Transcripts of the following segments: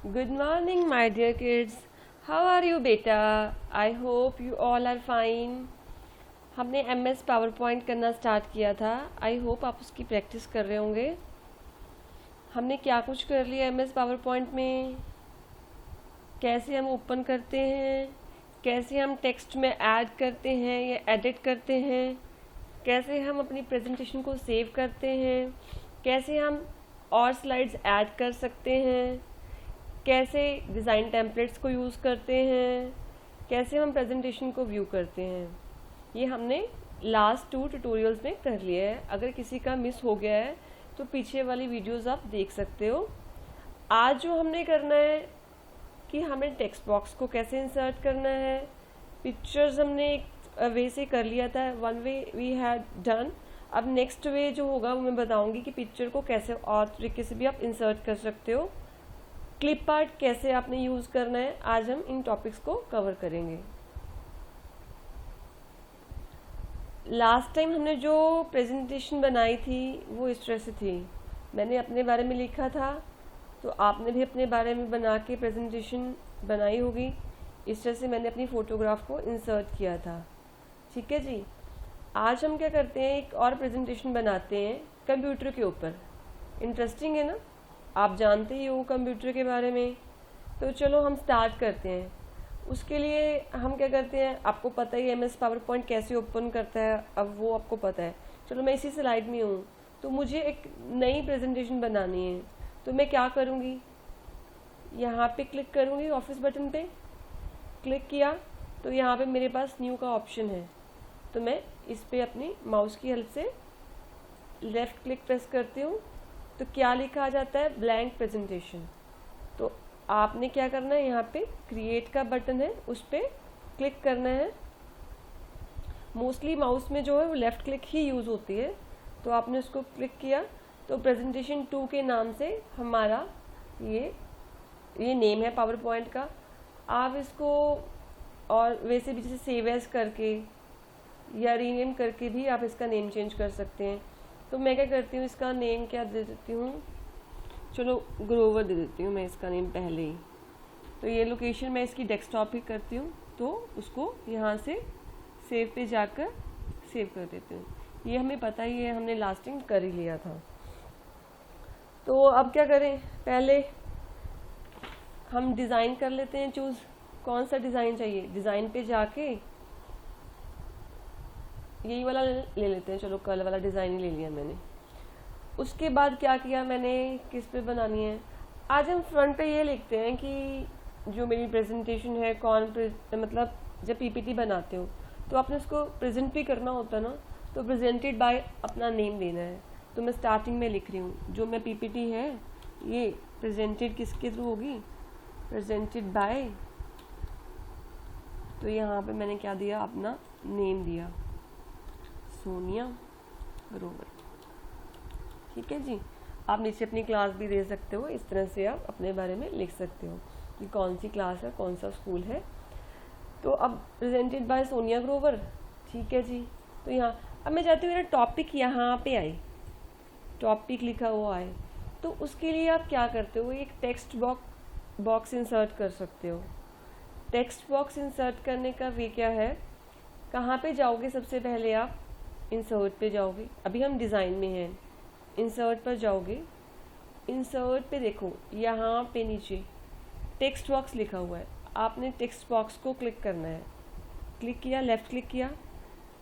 Good morning, my dear kids. How are you, beta? I hope you all are fine. हमने MS power point करना start किया था. I hope आप उसकी practice कर रहे होंगे. हमने क्या कुछ कर लिया MS पावर पॉइंट में, कैसे हम ओपन करते हैं, कैसे हम टेक्स्ट में ऐड करते हैं या एडिट करते हैं, कैसे हम अपनी प्रेजेंटेशन को सेव करते हैं, कैसे हम और स्लाइड्स ऐड कर सकते हैं, कैसे डिज़ाइन टेम्पलेट्स को यूज़ करते हैं, कैसे हम प्रेजेंटेशन को व्यू करते हैं. ये हमने लास्ट 2 ट्यूटोरियल्स में कर लिया है. अगर किसी का मिस हो गया है तो पीछे वाली वीडियोस आप देख सकते हो. आज जो हमने करना है कि हमें टेक्स्ट बॉक्स को कैसे इंसर्ट करना है. पिक्चर्स हमने एक वे से कर लिया था, one way we had done. अब नेक्स्ट वे जो होगा वो मैं बताऊंगी कि पिक्चर को कैसे और तरीके से भी आप इंसर्ट कर सकते हो. क्लिप आर्ट कैसे आपने यूज़ करना है, आज हम इन टॉपिक्स को कवर करेंगे. लास्ट टाइम हमने जो प्रेजेंटेशन बनाई थी वो इस तरह से थी. मैंने अपने बारे में लिखा था, तो आपने भी अपने बारे में बना के प्रेजेंटेशन बनाई होगी. इस तरह से मैंने अपनी फ़ोटोग्राफ को इंसर्ट किया था. ठीक है जी. आज हम क्या करते हैं, एक और प्रेजेंटेशन बनाते हैं कंप्यूटर के ऊपर. इंटरेस्टिंग है ना, आप जानते ही हो कंप्यूटर के बारे में. तो चलो हम स्टार्ट करते हैं. उसके लिए हम क्या करते हैं, आपको पता ही MS पावर पॉइंट कैसे ओपन करता है, अब वो आपको पता है. चलो मैं इसी स्लाइड में हूँ, तो मुझे एक नई प्रेजेंटेशन बनानी है. तो मैं क्या करूँगी, यहाँ पे क्लिक करूँगी, ऑफिस बटन पे क्लिक किया तो यहाँ पे मेरे पास न्यू का ऑप्शन है. तो मैं इस पे अपनी माउस की हेल्प से लेफ़्ट क्लिक प्रेस करती हूँ. तो क्या लिखा आ जाता है, ब्लैंक प्रेजेंटेशन. तो आपने क्या करना है, यहाँ पे क्रिएट का बटन है, उस पर क्लिक करना है. मोस्टली माउस में जो है वो लेफ़्ट क्लिक ही यूज़ होती है. तो आपने उसको क्लिक किया तो प्रेजेंटेशन 2 के नाम से हमारा ये नेम है पावर पॉइंट का. आप इसको और वैसे भी जैसे सेव एज करके या रीनेम करके भी आप इसका नेम चेंज कर सकते हैं. तो मैं क्या करती हूँ, इसका नेम क्या दे देती हूँ, चलो ग्रोवर दे देती हूँ मैं इसका नेम पहले ही. तो ये लोकेशन मैं इसकी डेस्कटॉप ही करती हूँ, तो उसको यहाँ से सेव पे जाकर सेव कर देती हूँ. ये हमें पता ही है, हमने लास्ट टाइम कर ही लिया था. तो अब क्या करें, पहले हम डिज़ाइन कर लेते हैं चूज़. कौन सा डिज़ाइन चाहिए, डिज़ाइन पे जाके यही वाला ले लेते हैं. चलो कल वाला डिज़ाइन ही ले लिया मैंने. उसके बाद क्या किया मैंने, किस पे बनानी है. आज हम फ्रंट पे ये लिखते हैं कि जो मेरी प्रेजेंटेशन है मतलब जब PPT बनाते हो तो आपने उसको प्रेजेंट भी करना होता है ना, तो प्रेजेंटेड बाय अपना नेम देना है. तो मैं स्टार्टिंग में लिख रही हूँ, जो मैं PPT है ये प्रेजेंटेड किसके थ्रू होगी, प्रेजेंटेड बाय. तो यहाँ पे मैंने क्या दिया, अपना नेम दिया, सोनिया ग्रोवर. ठीक है जी. आप नीचे अपनी क्लास भी दे सकते हो, इस तरह से आप अपने बारे में लिख सकते हो कि कौन सी क्लास है, कौन सा स्कूल है. तो अब प्रेजेंटेड बाय सोनिया ग्रोवर. ठीक है जी. तो यहाँ अब मैं चाहती हूँ मेरा टॉपिक यहाँ पे आए, टॉपिक लिखा हुआ आए. तो उसके लिए आप क्या करते हो, एक टेक्स्ट बॉक्स इंसर्ट कर सकते हो. टेक्स्ट बॉक्स इंसर्ट करने का वे क्या है, कहाँ पे जाओगे, सबसे पहले आप इंसर्ट पे जाओगे. अभी हम डिज़ाइन में हैं, इंसर्ट पर जाओगे. इंसर्ट पे देखो, यहाँ पे नीचे टेक्स्ट बॉक्स लिखा हुआ है. आपने टेक्स्ट बॉक्स को क्लिक करना है. क्लिक किया, लेफ़्ट क्लिक किया,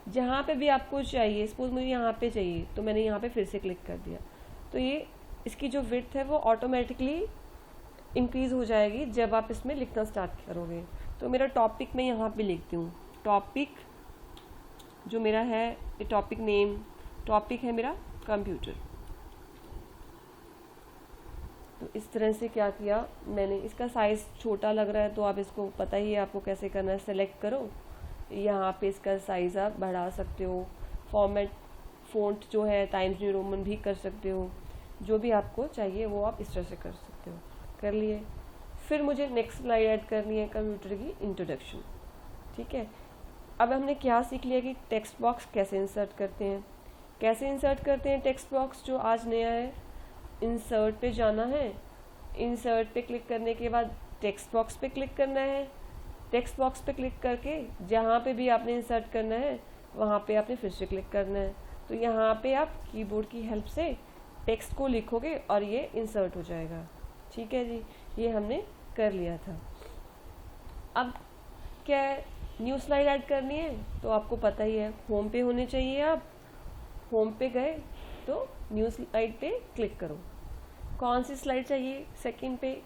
जहाँ पे भी आपको चाहिए. सपोज मुझे यहाँ पे चाहिए तो मैंने यहाँ पे फिर से क्लिक कर दिया. तो ये इसकी जो विड्थ है वो ऑटोमेटिकली इंक्रीज़ हो जाएगी जब आप इसमें लिखना स्टार्ट करोगे. तो मेरा टॉपिक मैं यहाँ पे लिखती हूँ. टॉपिक जो मेरा है, ये टॉपिक नेम, टॉपिक है मेरा कंप्यूटर. तो इस तरह से क्या किया मैंने. इसका साइज़ छोटा लग रहा है तो आप इसको, पता ही है आपको कैसे करना है, सेलेक्ट करो. यहाँ पे इसका साइज़ आप बढ़ा सकते हो. फॉर्मेट फ़ॉन्ट जो है टाइम्स न्यू रोमन भी कर सकते हो. जो भी आपको चाहिए वो आप इस तरह से कर सकते हो. कर लिए. फिर मुझे नेक्स्ट स्लाइड ऐड करनी है, कंप्यूटर की इंट्रोडक्शन. ठीक है. अब हमने क्या सीख लिया कि टेक्स्ट बॉक्स कैसे इंसर्ट करते हैं. टेक्स्ट बॉक्स जो आज नया है, इंसर्ट पे जाना है. इंसर्ट पे क्लिक करने के बाद टेक्स्ट बॉक्स पे क्लिक करना है। टेक्स्ट बॉक्स पे क्लिक करके जहाँ पे भी आपने इंसर्ट करना है वहाँ पे आपने फिर से क्लिक करना है। तो यहाँ पे आप कीबोर्ड की हेल्प से टेक्स्ट को लिखोगे और ये इंसर्ट हो जाएगा। ठीक है जी, ये हमने कर लिया था। अब क्या है, न्यू स्लाइड ऐड करनी है तो आपको पता ही है, होम पे होने चाहिए। आप होम पे गए तो न्यू स्लाइड पे क्लिक करो। कौन सी स्लाइड चाहिए? सेकंड पे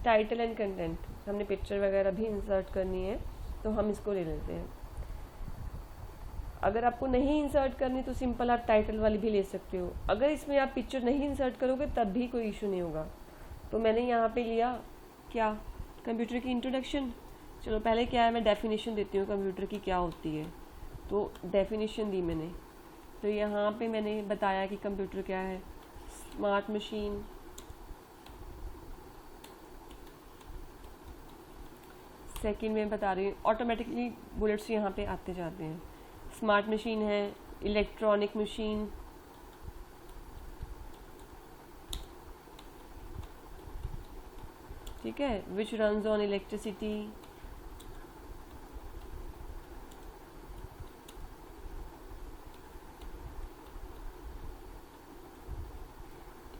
टाइटल एंड कंटेंट, हमने पिक्चर वगैरह भी इंसर्ट करनी है तो हम इसको ले लेते हैं। अगर आपको नहीं इंसर्ट करनी तो सिंपल आप टाइटल वाली भी ले सकते हो। अगर इसमें आप पिक्चर नहीं इंसर्ट करोगे तब भी कोई इशू नहीं होगा। तो मैंने यहाँ पे लिया क्या, कंप्यूटर की इंट्रोडक्शन। चलो पहले क्या है, मैं डेफिनेशन देती हूँ कंप्यूटर की क्या होती है। तो डेफिनेशन दी मैंने, तो यहाँ पे मैंने बताया कि कंप्यूटर क्या है, स्मार्ट मशीन, सेकंड में बता रही हूँ, ऑटोमेटिकली बुलेट्स यहाँ पे आते जाते हैं। स्मार्ट मशीन है, इलेक्ट्रॉनिक मशीन, ठीक है, विच रन्स ऑन इलेक्ट्रिसिटी,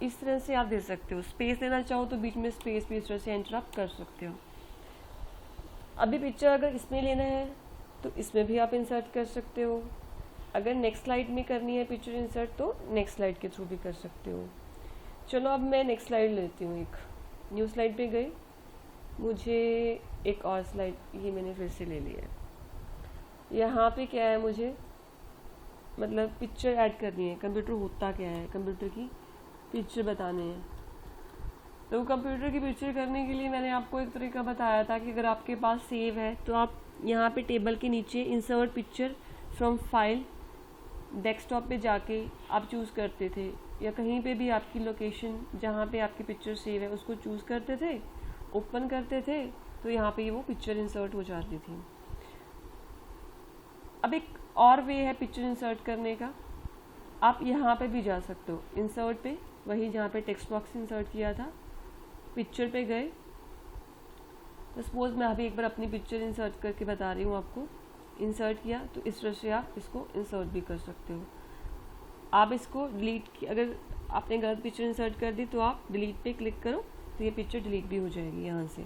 इस तरह से आप दे सकते हो। स्पेस लेना चाहो तो बीच में स्पेस भी इस तरह से इंटरप्ट कर सकते हो। अभी पिक्चर अगर इसमें लेना है तो इसमें भी आप इंसर्ट कर सकते हो। अगर नेक्स्ट स्लाइड में करनी है पिक्चर इंसर्ट तो नेक्स्ट स्लाइड के थ्रू भी कर सकते हो। चलो अब मैं नेक्स्ट स्लाइड लेती हूँ। एक न्यू स्लाइड पे गई, मुझे एक और स्लाइड, ये मैंने फिर से ले लिया है। यहाँ पे क्या है, मुझे मतलब पिक्चर ऐड करनी है। कंप्यूटर होता क्या है, कंप्यूटर की पिक्चर बताने हैं। तो कंप्यूटर की पिक्चर करने के लिए मैंने आपको एक तरीका बताया था कि अगर आपके पास सेव है तो आप यहाँ पे टेबल के नीचे insert picture from file, desktop पे जाके आप चूज़ करते थे, या कहीं पे भी आपकी लोकेशन जहाँ पे आपकी पिक्चर सेव है उसको चूज़ करते थे, ओपन करते थे, तो यहाँ पे वो पिक्चर इंसर्ट हो जाती थी। अब एक और वे है पिक्चर इंसर्ट करने का, आप यहाँ पे भी जा सकते हो इंसर्ट पे, वही जहाँ पे टेक्स्ट बॉक्स इंसर्ट किया था, पिक्चर पे गए। तो सपोज मैं अभी एक बार अपनी पिक्चर इंसर्ट करके बता रही हूँ आपको। इंसर्ट किया तो इस तरह से आप इसको इंसर्ट भी कर सकते हो। आप इसको डिलीट, अगर आपने गलत पिक्चर इंसर्ट कर दी तो आप डिलीट पे क्लिक करो तो ये पिक्चर डिलीट भी हो जाएगी। यहाँ से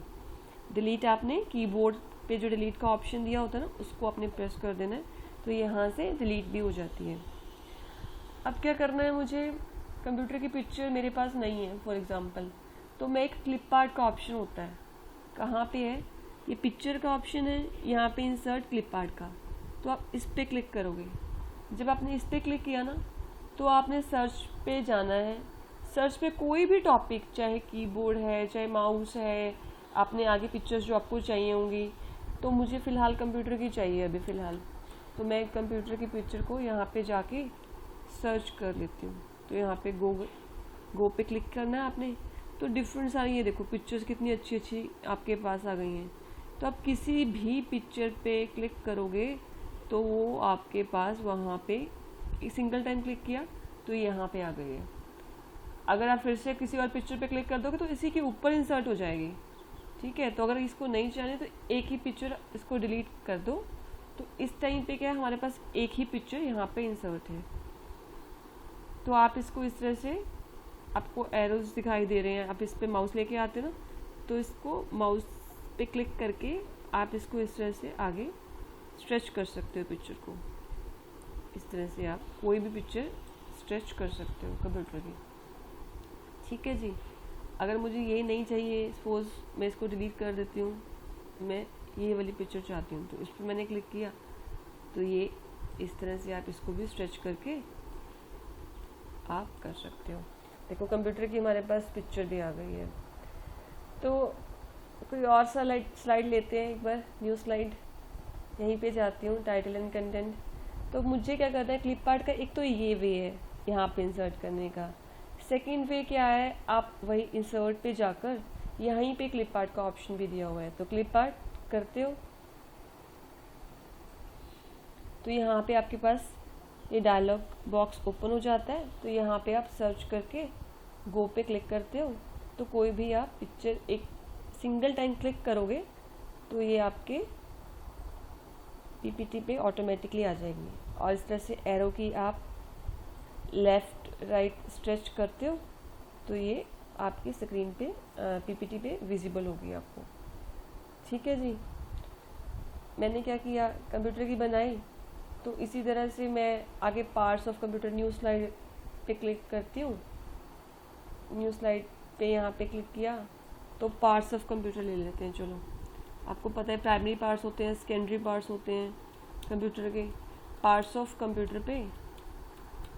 डिलीट, आपने कीबोर्ड पे जो डिलीट का ऑप्शन दिया होता है ना उसको आपने प्रेस कर देना है, तो यहाँ से डिलीट भी हो जाती है। अब क्या करना है, मुझे कंप्यूटर की पिक्चर मेरे पास नहीं है फॉर एग्जांपल, तो मैं एक क्लिप आर्ट का ऑप्शन होता है, कहाँ पे है, ये पिक्चर का ऑप्शन है, यहाँ पे इंसर्ट क्लिप आर्ट का, तो आप इस पे क्लिक करोगे। जब आपने इस पे क्लिक किया ना तो आपने सर्च पे जाना है। सर्च पे कोई भी टॉपिक, चाहे कीबोर्ड है चाहे माउस है, आपने आगे पिक्चर्स जो आपको चाहिए होंगी, तो मुझे फ़िलहाल कंप्यूटर की चाहिए अभी फ़िलहाल, तो मैं कंप्यूटर की पिक्चर को यहाँ पे जाके सर्च कर लेती हूँ। तो यहाँ पे गो पे क्लिक करना है आपने, तो डिफरेंट सारी, ये देखो पिक्चर्स कितनी अच्छी अच्छी आपके पास आ गई हैं। तो आप किसी भी पिक्चर पे क्लिक करोगे तो वो आपके पास वहाँ पे सिंगल टाइम क्लिक किया तो यहाँ पे आ गई है। अगर आप फिर से किसी और पिक्चर पे क्लिक कर दोगे तो इसी के ऊपर इंसर्ट हो जाएगी। ठीक है, तो अगर इसको नहीं चाहने तो एक ही पिक्चर, इसको डिलीट कर दो, तो इस टाइम पे क्या है, हमारे पास एक ही पिक्चर यहाँ पे इंसर्ट है। तो आप इसको इस तरह से, आपको एरोज दिखाई दे रहे हैं, आप इस पे माउस लेके आते ना, तो इसको माउस पे क्लिक करके आप इसको इस तरह से आगे स्ट्रेच कर सकते हो पिक्चर को। इस तरह से आप कोई भी पिक्चर स्ट्रेच कर सकते हो कंप्यूटर की। ठीक है जी, अगर मुझे ये नहीं चाहिए, सपोज मैं इसको डिलीट कर देती हूँ, मैं ये वाली पिक्चर चाहती हूँ, तो इस पर मैंने क्लिक किया तो ये इस तरह से आप इसको भी स्ट्रेच करके आप कर सकते हो। देखो कंप्यूटर की हमारे पास पिक्चर भी आ गई है। तो कोई और स्लाइड लेते हैं एक बार, न्यू स्लाइड, यहीं पे जाती हूँ, टाइटल एंड कंटेंट। तो मुझे क्या करना है, क्लिप आर्ट का एक तो ये वे है यहाँ पे इंसर्ट करने का। सेकंड वे क्या है, आप वही इंसर्ट पे जाकर यहीं पे क्लिप आर्ट का ऑप्शन भी दिया हुआ है, तो क्लिप आर्ट करते हो तो यहाँ पे आपके पास ये डायलॉग बॉक्स ओपन हो जाता है। तो यहाँ पे आप सर्च करके गो पे क्लिक करते हो तो कोई भी आप पिक्चर एक सिंगल टाइम क्लिक करोगे तो ये आपके पीपीटी पे ऑटोमेटिकली आ जाएगी। और इस तरह से एरो की आप लेफ़्ट राइट स्ट्रेच करते हो तो ये आपकी स्क्रीन पे पीपीटी पे विजिबल होगी आपको। ठीक है जी। मैंने क्या किया, कंप्यूटर की बनाई, तो इसी तरह से मैं आगे parts of computer new slide पे क्लिक करती हूँ। न्यू स्लाइड पे यहाँ पे क्लिक किया तो पार्ट्स ऑफ कंप्यूटर ले लेते हैं। चलो, आपको पता है प्राइमरी पार्ट्स होते हैं, सेकेंडरी पार्ट्स होते हैं कंप्यूटर के। पार्ट्स ऑफ कंप्यूटर पे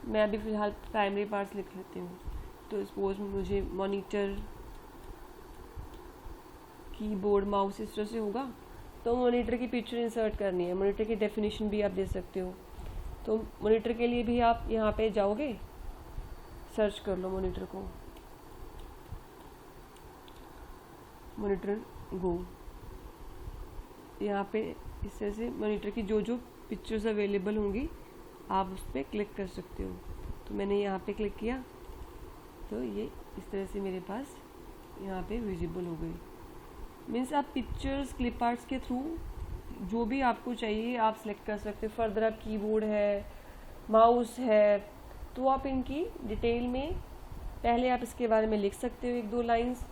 मैं अभी फ़िलहाल प्राइमरी पार्ट्स लिख लेती हूँ। तो सपोज मुझे मॉनिटर, कीबोर्ड, माउस इस तरह से होगा तो मॉनिटर की पिक्चर इंसर्ट करनी है। मॉनिटर की डेफिनेशन भी आप दे सकते हो। तो मॉनिटर के लिए भी आप यहाँ पे जाओगे, सर्च कर लो मॉनिटर को, मॉनिटर गो। यहाँ पे इस तरह से मॉनिटर की जो जो पिक्चर्स अवेलेबल होंगी आप उस पर क्लिक कर सकते हो। तो मैंने यहाँ पे क्लिक किया तो ये इस तरह से मेरे पास यहाँ पे विजिबल हो गई। मीन्स आप पिक्चर्स क्लिप आर्ट्स के थ्रू जो भी आपको चाहिए आप सिलेक्ट कर सकते हो। फर्दर आप कीबोर्ड है, माउस है, तो आप इनकी डिटेल में पहले आप इसके बारे में लिख सकते हो 1-2 लाइंस,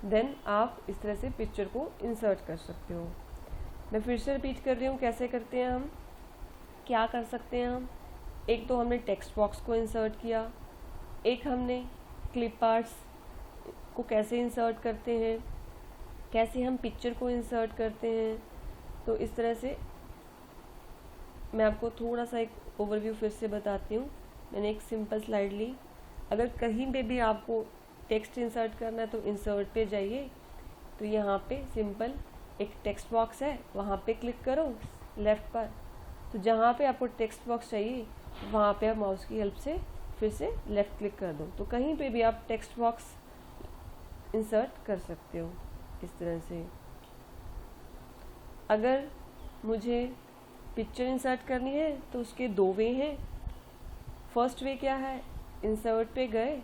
देन आप इस तरह से पिक्चर को इंसर्ट कर सकते हो। मैं फिर से रिपीट कर रही हूँ कैसे करते हैं हम, क्या कर सकते हैं हम। एक तो हमने टेक्स्ट बॉक्स को इंसर्ट किया, एक हमने क्लिप आर्ट्स को कैसे इंसर्ट करते हैं, कैसे हम पिक्चर को इंसर्ट करते हैं। तो इस तरह से मैं आपको थोड़ा सा एक ओवरव्यू फिर से बताती हूँ। मैंने एक सिंपल स्लाइड ली। अगर कहीं पे भी आपको टेक्स्ट इंसर्ट करना है तो इंसर्ट पे जाइए, तो यहाँ पे सिंपल एक टेक्स्ट बॉक्स है, वहाँ पे क्लिक करो लेफ़्ट पर। तो जहाँ पे आपको टेक्स्ट बॉक्स चाहिए वहाँ पे आप माउस की हेल्प से फिर से लेफ़्ट क्लिक कर दो, तो कहीं पे भी आप टेक्स्ट बॉक्स इंसर्ट कर सकते हो इस तरह से। अगर मुझे पिक्चर इंसर्ट करनी है तो उसके 2 वे हैं। फर्स्ट वे क्या है, इंसर्ट पे गए,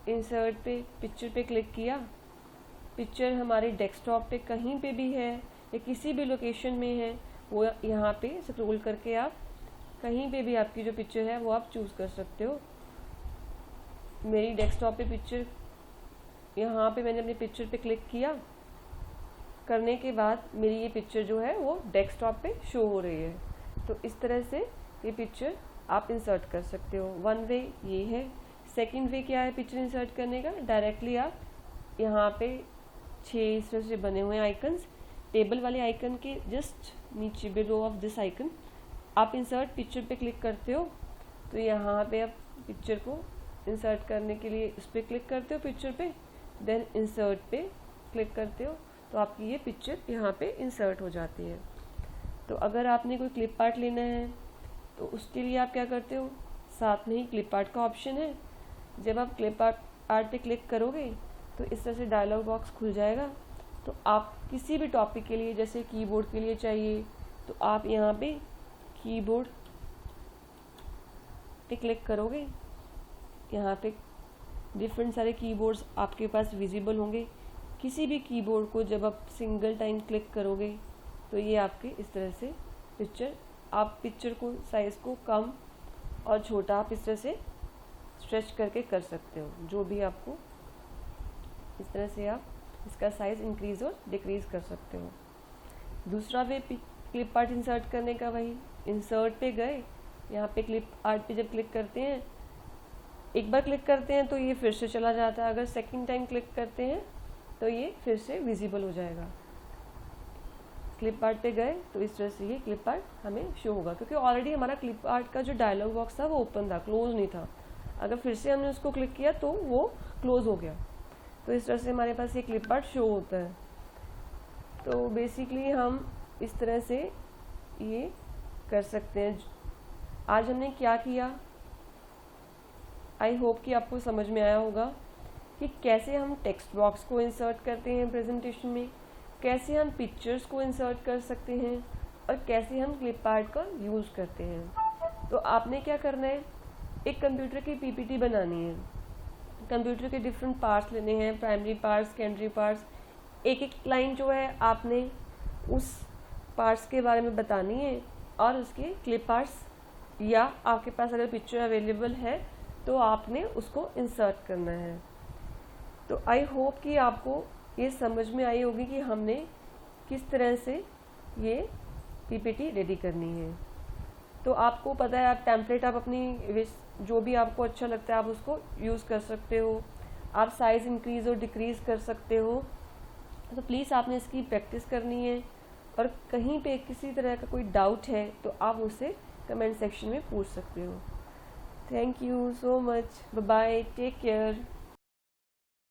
इंसर्ट पे पिक्चर पे क्लिक किया, पिक्चर हमारे डेस्कटॉप पे कहीं पे भी है या किसी भी लोकेशन में है, वो यहाँ पे स्क्रॉल करके आप कहीं पे भी आपकी जो पिक्चर है वो आप चूज़ कर सकते हो। मेरी डेस्कटॉप पे पिक्चर, यहाँ पे मैंने अपनी पिक्चर पे क्लिक किया, करने के बाद मेरी ये पिक्चर जो है वो डेस्कटॉप पे शो हो रही है। तो इस तरह से ये पिक्चर आप इंसर्ट कर सकते हो। 1 वे ये है। सेकंड वे क्या है पिक्चर इंसर्ट करने का, डायरेक्टली आप यहाँ पे 6 इस तरह से बने हुए आइकन्स, टेबल वाले आइकन के जस्ट नीचे बिलो ऑफ दिस आइकन आप इंसर्ट पिक्चर पे क्लिक करते हो। तो यहाँ पे आप पिक्चर को इंसर्ट करने के लिए उस पर क्लिक करते हो पिक्चर पे, देन इंसर्ट पे क्लिक करते हो तो आपकी ये पिक्चर यहाँ पे इंसर्ट हो जाती है। तो अगर आपने कोई क्लिप आर्ट लेना है तो उसके लिए आप क्या करते हो, साथ में ही क्लिप आर्ट का ऑप्शन है। जब आप क्लिप आर्ट पे क्लिक करोगे तो इस तरह से डायलॉग बॉक्स खुल जाएगा। तो आप किसी भी टॉपिक के लिए, जैसे कीबोर्ड के लिए चाहिए तो आप यहाँ पे कीबोर्ड पे क्लिक करोगे, यहाँ पे डिफरेंट सारे कीबोर्ड्स आपके पास विजिबल होंगे। किसी भी कीबोर्ड को जब आप सिंगल टाइम क्लिक करोगे तो ये आपके इस तरह से आप पिक्चर को साइज़ को कम और छोटा आप इस तरह से स्ट्रेच करके कर सकते हो। जो भी आपको इस तरह से आप इसका साइज़ इंक्रीज़ और डिक्रीज़ कर सकते हो। दूसरा वे क्लिप आर्ट इंसर्ट करने का, वही इंसर्ट पे गए, यहाँ पे क्लिप आर्ट पे जब क्लिक करते हैं, एक बार क्लिक करते हैं तो ये फिर से चला जाता है। अगर सेकंड टाइम क्लिक करते हैं तो ये फिर से विजिबल हो जाएगा। क्लिप आर्ट पे गए तो इस तरह से ये क्लिप आर्ट हमें शो होगा, क्योंकि ऑलरेडी हमारा क्लिप आर्ट का जो डायलॉग बॉक्स था वो ओपन था, क्लोज नहीं था। अगर फिर से हमने उसको क्लिक किया तो वो क्लोज हो गया। तो इस तरह से हमारे पास ये क्लिप आर्ट शो होता है। तो बेसिकली हम इस तरह से ये कर सकते हैं। आज हमने क्या किया, आई होप कि आपको समझ में आया होगा कि कैसे हम टेक्स्ट बॉक्स को इंसर्ट करते हैं प्रेजेंटेशन में, कैसे हम पिक्चर्स को इंसर्ट कर सकते हैं और कैसे हम क्लिप आर्ट का यूज़ करते हैं। तो आपने क्या करना है, एक कंप्यूटर की पीपीटी बनानी है। कंप्यूटर के डिफरेंट पार्ट्स लेने हैं, प्राइमरी पार्ट्स, सेकेंडरी पार्ट्स। एक एक लाइन जो है आपने उस पार्ट्स के बारे में बतानी है और उसके क्लिप आर्ट्स, या आपके पास अगर पिक्चर अवेलेबल है तो आपने उसको इंसर्ट करना है। तो आई होप कि आपको ये समझ में आई होगी कि हमने किस तरह से ये पीपीटी रेडी करनी है। तो आपको पता है, आप टेम्पलेट आप अपनी जो भी आपको अच्छा लगता है आप उसको यूज़ कर सकते हो। आप साइज़ इंक्रीज़ और डिक्रीज़ कर सकते हो। तो प्लीज़ आपने इसकी प्रैक्टिस करनी है, और कहीं पे किसी तरह का कोई डाउट है तो आप मुझसे कमेंट सेक्शन में पूछ सकते हो। Thank you so much, bye bye, take care.